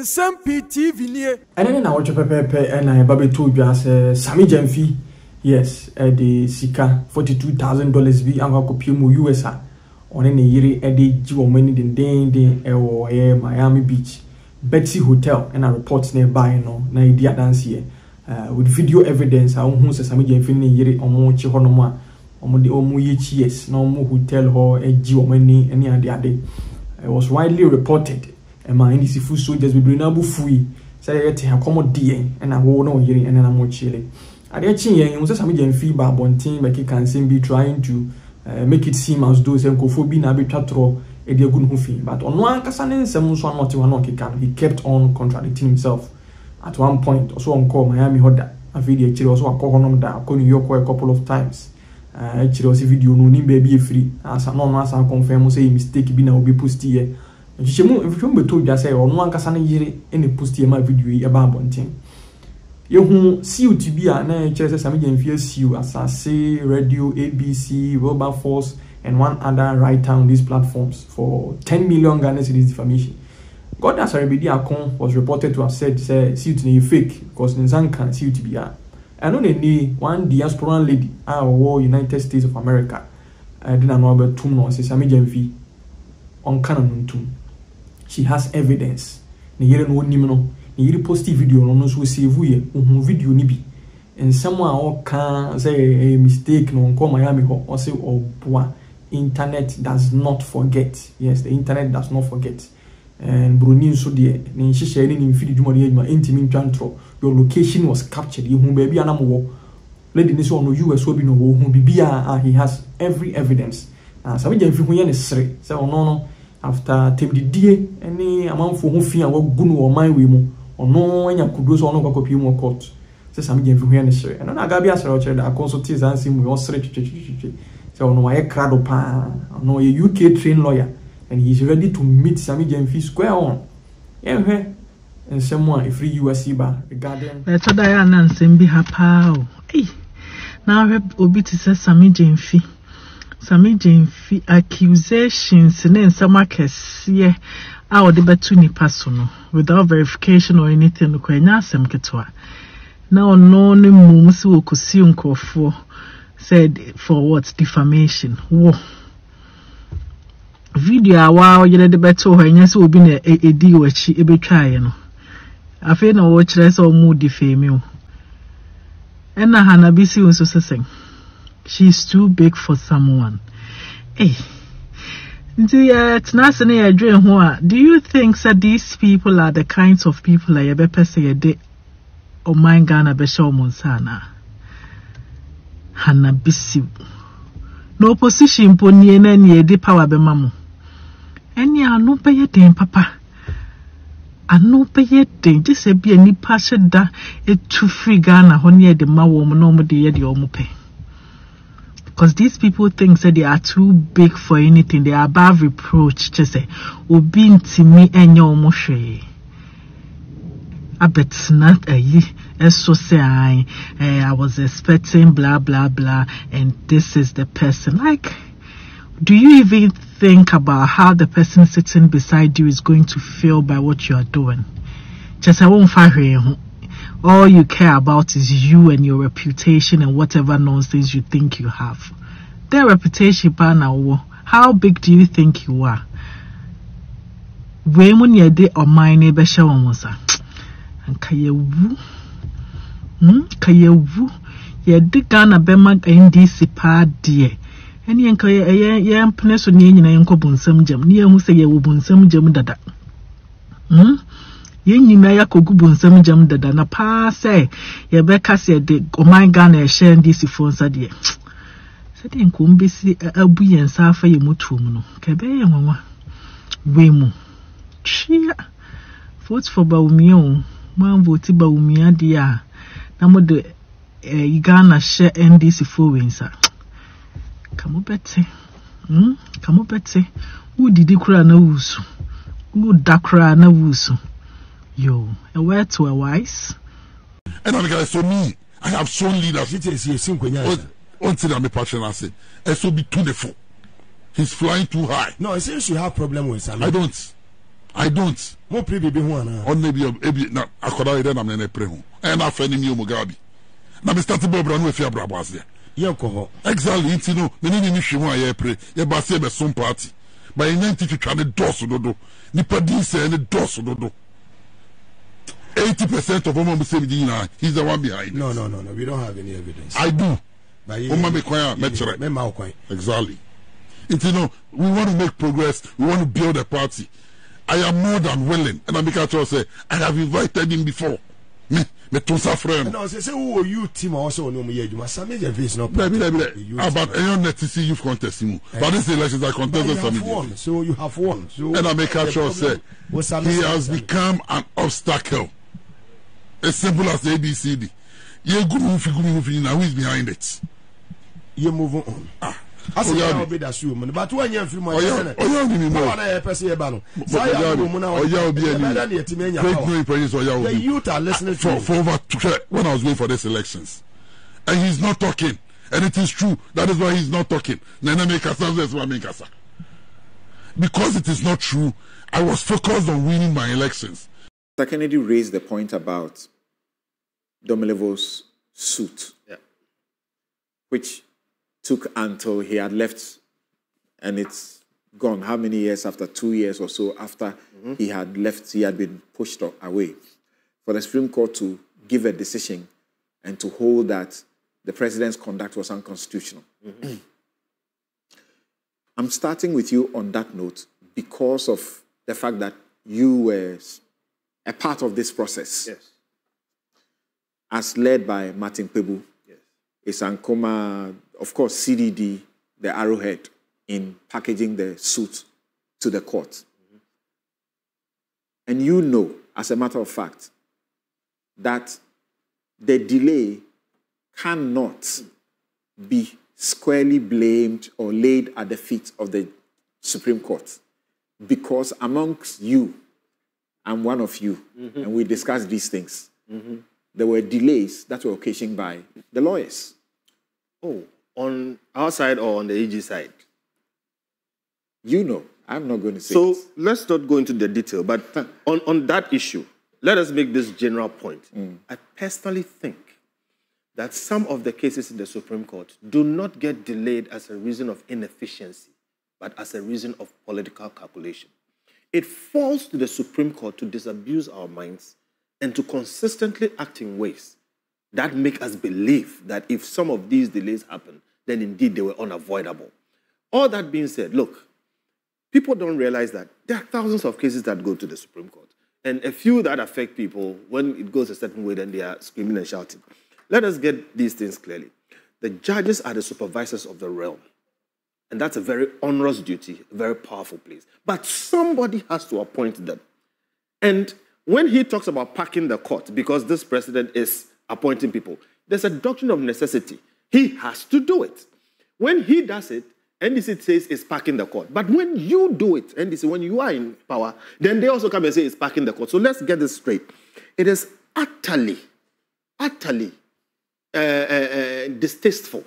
Nsem-Pii TV nie. And I watch pepe and I baby told you as Sammy Gyamfi. Yes, the sika $42,000 be anga kopie mu USA. On any yiri edi jiwo many den Miami Beach. Betsy Hotel and a report nearby no na idia dance here. With video evidence I who say Sammy Gyamfi ne yiri omo chi honoma omo de omo yes na omo hotel ho jiwo many any ade. It was widely reported and my NDC food soldiers be bring abu fui say yet accommodate and I wo no yiri and na mo chile. At the chin you say Sammy Gyamfi ba bontin make can be trying to make it seem as though some kofobi na be twatro e de gun hufi but on one kasa ne nsem so not one he kept on contradicting himself at one point also on call Miami hoda a video chiri also akọ honom da akọ New York a couple of times chiri also video no ni baby free as no as confirm say mistake bi na obi post here chichemu if you beto just say on one kasa ne yire any post here my video e ba bontin you see you to be a na chese Sammy Gyamfi see you Asase Radio ABC Wilberforce and one other writer on these platforms for 10 million Ghana cedis defamation. God as Arabidi Akon was reported to have said see you to be fake because Nzan can see you to be a I know they need one diaspora lady our United States of America I didn't know about 2 months Sammy Gyamfi on canon 2 she has evidence ne yere no nimno you post video no so save you video ni bi and someone all can say a mistake no come Miami or say oh boy internet does not forget. Yes, the internet does not forget. And Bruni so there ni share ni feed you money my intimate transfer your location was captured you baby anamo lady ni so no US so bi no wo bibia he has every evidence Sammy Gyamfi hu ye ne sere say no after tape the die any amount for hu fi an wo gunu o man we mu ono anya kudo so ono kwakopie mu court say Sammy Gyamfi hu ne sere eno na ga bia sere o chere da consultants ansi mu o sere twetwetwe say ono wa ye krado pa ono ye UK trained lawyer and he is ready to meet Sammy Gyamfi square on yeah and someone a free USC ba regarding let's da na nsem bi ha pa o now obi ti say Sammy Gyamfi accusations ne nsem akese a o de betu nipa so no without verification or anything no kwanya asem ketwa now no ne mum si okosi nkofo said for what defamation wo video awa o yede de betu ho enya se obi na edi wachi ebetwae no afi na wo kire se o mu defame o ena hanabisi unso sesen she's too big for someone do you think that these people are the kinds of people that you better say de o mind Ghana be show monsana hanabisi no opposition poni na ni de power be mamu eni anu peye den papa anu peye den je se bia ni pa sheda etu free Ghana ho ne de ma wo mo no mo de ye de o mo pe because these people think that they are too big for anything. They are above reproach. Just say, "Obi ntimi enye omo hwe." I bet not a ye. So say I was expecting blah blah blah, and this is the person. Like, do you even think about how the person sitting beside you is going to feel by what you are doing? Just I won't fire you. All you care about is you and your reputation and whatever nonsense you think you have. Their reputation, how big do you think you are? When you did on my neighbor Shawamosa and Kayewu, ye dig Ghana Bema in this part, dear. And yan Peneso Nian and Nsem Jam, near who say you will Nsem Jam dada. Yen Nimaya Kogubun Nsem Jam dada na pa say ye beka say de o my Ghana share this phone sadie. Said in Kumbisi abu and safa ye mutum no. Kebe yanwa. Wemu. Chia. Vote for Baumio. Man vote Baumia dia. Namo de Ghana share NDC for winsa. Kamu bete. Kamu bete. Who did kura na wusu? Who dakra na wusu? Yo, a word to a wise. And I'm going to me. I have shown leaders. It is until I'm a passion. I say, SOB too the full. He's flying too high. No, I say you have problem with Sammy. I don't. I don't. Mo pre bibi ho ana. On ebi na akoda ide na me na pre ho. E na fa ni mi omugabi. Na me start bo bra no efi abrabo ase. Ye ko ho. Exactly, you know, me ni hwe ho aye pre. Ye ba se be some party. But in 90 ne doso dodo. Nipa din say ne doso dodo. 80% of Omar Muslim, he's the one behind. No. We don't have any evidence. I do. Omar Exactly. You know, we want to make progress. We want to build a party. I am more than willing. And I'm say, I have invited him before. Me Tosa friend. No, say who you team also no me you Sammy Gyamfi is not. About any net to see youth contest. But this election I contested Sammy Gyamfi. So you have won. So and I make sure say he has become an obstacle. As simple as the ABCD. You go moving now. Who is behind it? You move on. I say I will be that you, but when you feel my fake the youth are listening for over when I was waiting for these elections, and he's not talking, and it is true. That is why he's not talking. Because it is not true. I was focused on winning my elections. Mr. Kennedy raised the point about Domilevo's suit, which took until he had left, and it's gone. How many years after? 2 years or so after he had left, he had been pushed away. For the Supreme Court to give a decision and to hold that the president's conduct was unconstitutional. I'm starting with you on that note because of the fact that you were a part of this process. Yes. As led by Martin Pebu, Isankoma, of course, CDD, the arrowhead in packaging the suit to the court. And you know, as a matter of fact, that the delay cannot be squarely blamed or laid at the feet of the Supreme Court. Because amongst you, I'm one of you, and we discussed these things. There were delays that were occasioned by the lawyers. Oh, on our side or on the AG side? You know, I'm not going to say So let's not go into the detail, but on that issue, let us make this general point. I personally think that some of the cases in the Supreme Court do not get delayed as a reason of inefficiency, but as a reason of political calculation. It falls to the Supreme Court to disabuse our minds and to consistently act in ways that make us believe that if some of these delays happen, then indeed they were unavoidable. All that being said, look, people don't realize that there are thousands of cases that go to the Supreme Court, and a few that affect people. When it goes a certain way, then they are screaming and shouting. Let us get these things clearly. The judges are the supervisors of the realm, and that's a very onerous duty, a very powerful place. But somebody has to appoint them. And when he talks about packing the court, because this president is appointing people, there's a doctrine of necessity. He has to do it. When he does it, NDC says it's packing the court. But when you do it, NDC, when you are in power, then they also come and say it's packing the court. So let's get this straight. It is utterly distasteful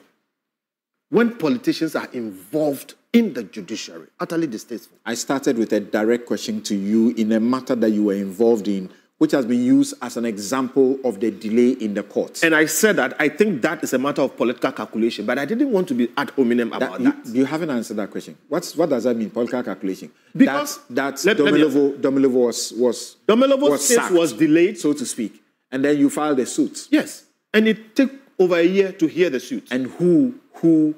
when politicians are involved in the judiciary. Utterly distasteful. I started with a direct question to you in a matter that you were involved in, which has been used as an example of the delay in the court. And I said that I think that is a matter of political calculation, but I didn't want to be ad hominem about that. You haven't answered that question. What does that mean, political calculation? Because Domilevo's case was delayed, so to speak, and then you filed a suit. Yes, and it took over a year to hear the suit. And who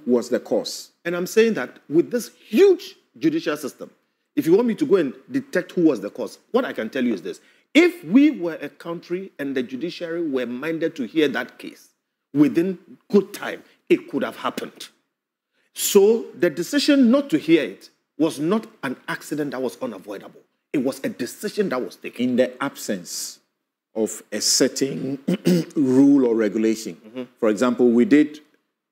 was the cause? And I'm saying that with this huge judicial system, if you want me to go and detect who was the cause, what I can tell you is this. If we were a country and the judiciary were minded to hear that case within good time, it could have happened. So the decision not to hear it was not an accident that was unavoidable. It was a decision that was taken. In the absence of a certain rule or regulation. For example, we did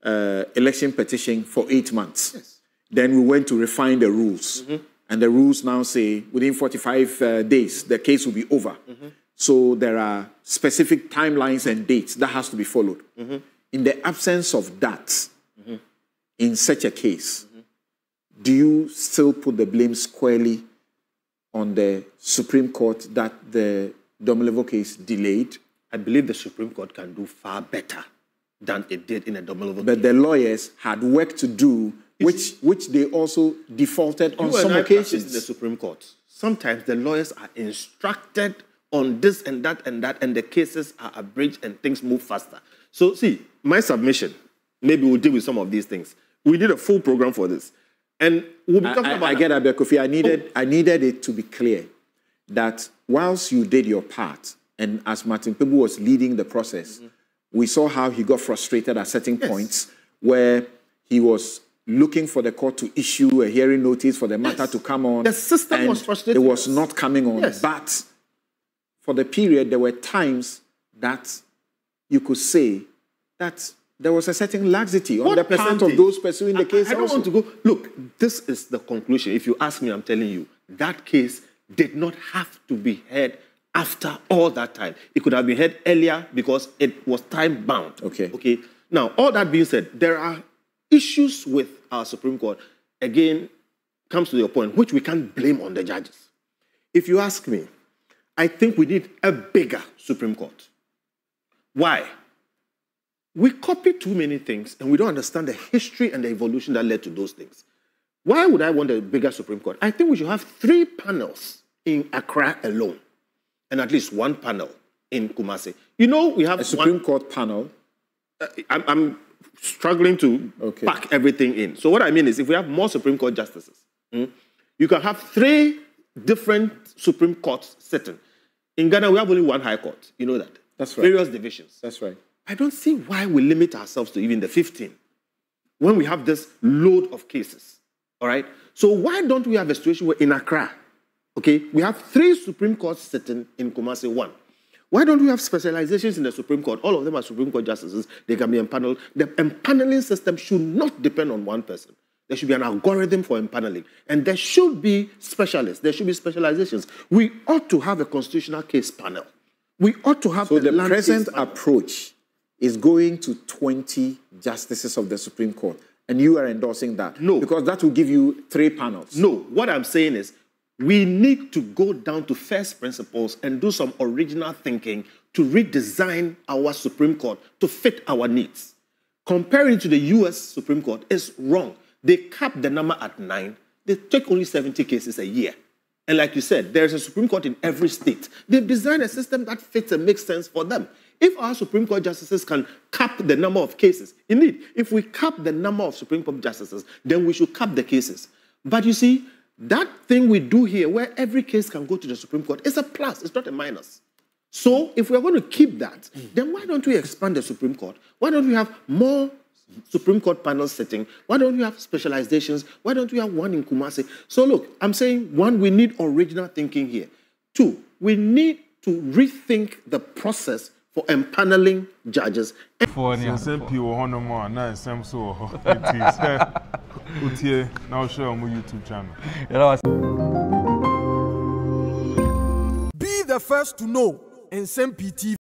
election petition for 8 months. Yes. Then we went to refine the rules. And the rules now say within 45 days, the case will be over. So there are specific timelines and dates that has to be followed. In the absence of that, in such a case, do you still put the blame squarely on the Supreme Court that the Domolevo case delayed? I believe the Supreme Court can do far better than it did in a Domolevo case. But the lawyers had work to do, which they also defaulted on some occasions. In the Supreme Court, sometimes the lawyers are instructed on this and that, and the cases are abridged and things move faster. So, see, my submission, maybe we'll deal with some of these things. We did a full program for this. And we'll be talking about... I get that, Kofi. I needed it to be clear that whilst you did your part, and as Martin Kpebu was leading the process, we saw how he got frustrated at certain points where he was looking for the court to issue a hearing notice for the matter to come on. The system was frustrated. It was not coming on. Yes. But for the period, there were times that you could say that there was a certain laxity on the part of those pursuing the case. I don't want to go... Look, this is the conclusion. If you ask me, I'm telling you, that case did not have to be heard after all that time. It could have been heard earlier because it was time-bound. Okay. Now, all that being said, there are issues with our Supreme Court, again, comes to your point, which we can't blame on the judges. If you ask me, I think we need a bigger Supreme Court. Why? We copy too many things and we don't understand the history and the evolution that led to those things. Why would I want a bigger Supreme Court? I think we should have 3 panels in Accra alone and at least 1 panel in Kumasi. You know, we have a Supreme Court panel. I'm struggling to pack everything in. So what I mean is if we have more Supreme Court justices, you can have 3 different Supreme Courts sitting. In Ghana, we have only 1 High Court. You know that. That's right. Various divisions. That's right. I don't see why we limit ourselves to even the 15 when we have this load of cases, all right? So why don't we have a situation where in Accra, okay, we have 3 Supreme Courts sitting in Kumasi 1. Why don't we have specializations in the Supreme Court? All of them are Supreme Court justices. They can be empaneled. The empaneling system should not depend on one person. There should be an algorithm for empaneling. And there should be specialists. There should be specializations. We ought to have a constitutional case panel. We ought to have... So the present approach is going to 20 justices of the Supreme Court. And you are endorsing that? No. Because that will give you 3 panels. No. What I'm saying is we need to go down to first principles and do some original thinking to redesign our Supreme Court to fit our needs. Comparing to the U.S. Supreme Court is wrong. They cap the number at 9. They take only 70 cases a year. And like you said, there's a Supreme Court in every state. They've designed a system that fits and makes sense for them. If our Supreme Court justices can cap the number of cases, indeed, if we cap the number of Supreme Court justices, then we should cap the cases. But you see, that thing we do here, where every case can go to the Supreme Court, is a plus, it's not a minus. So if we're going to keep that, then why don't we expand the Supreme Court? Why don't we have more Supreme Court panels sitting? Why don't we have specializations? Why don't we have 1 in Kumasi? So look, I'm saying 1, we need original thinking here. 2, we need to rethink the process for empaneling judges. For Nsem-Pii no more, na Nsem so it is. Utie now show on my YouTube channel. Be the first to know Nsem-Pii TV.